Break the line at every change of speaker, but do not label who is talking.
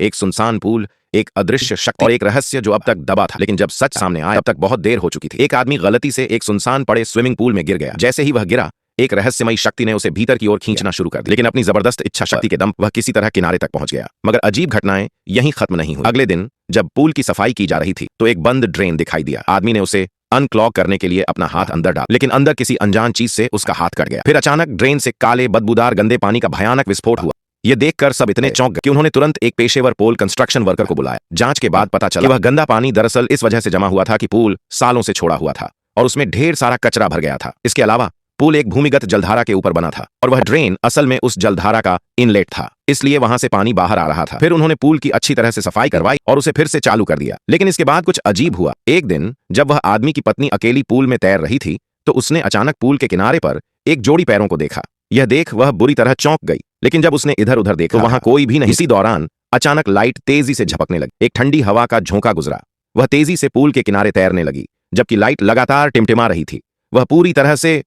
एक सुनसान पूल, एक अदृश्य शक्ति और एक रहस्य जो अब तक दबा था। लेकिन जब सच सामने आया तब तक बहुत देर हो चुकी थी। एक आदमी गलती से एक सुनसान पड़े स्विमिंग पूल में गिर गया। जैसे ही वह गिरा, एक रहस्यमयी शक्ति ने उसे भीतर की ओर खींचना शुरू कर दिया। लेकिन अपनी जबरदस्त इच्छा शक्ति के दम वह किसी तरह किनारे तक पहुंच गया। मगर अजीब घटनाएं यहीं खत्म नहीं हुई। अगले दिन जब पूल की सफाई की जा रही थी तो एक बंद ड्रेन दिखाई दिया। आदमी ने उसे अनक्लॉग करने के लिए अपना हाथ अंदर डाला, लेकिन अंदर किसी अनजान चीज से उसका हाथ कट गया। फिर अचानक ड्रेन से काले बदबूदार गंदे पानी का भयानक विस्फोट हुआ। यह देखकर सब इतने चौंक गए कि उन्होंने तुरंत एक पेशेवर पोल कंस्ट्रक्शन वर्कर को बुलाया। जांच के बाद पता चला कि वह गंदा पानी दरअसल इस वजह से जमा हुआ था कि पूल सालों से छोड़ा हुआ था और उसमें ढेर सारा कचरा भर गया था। इसके अलावा पूल एक भूमिगत जलधारा के ऊपर बना था और वह ड्रेन असल में उस जलधारा का इनलेट था, इसलिए वहां से पानी बाहर आ रहा था। फिर उन्होंने पूल की अच्छी तरह से सफाई करवाई और उसे फिर से चालू कर दिया। लेकिन इसके बाद कुछ अजीब हुआ। एक दिन जब वह आदमी की पत्नी अकेली पूल में तैर रही थी तो उसने अचानक पूल के किनारे पर एक जोड़ी पैरों को देखा। यह देख वह बुरी तरह चौंक गई, लेकिन जब उसने इधर उधर देखा तो वहां कोई भी नहीं। इसी दौरान अचानक लाइट तेजी से झपकने लगी। एक ठंडी हवा का झोंका गुजरा। वह तेजी से पूल के किनारे तैरने लगी, जबकि लाइट लगातार टिमटिमा रही थी। वह पूरी तरह से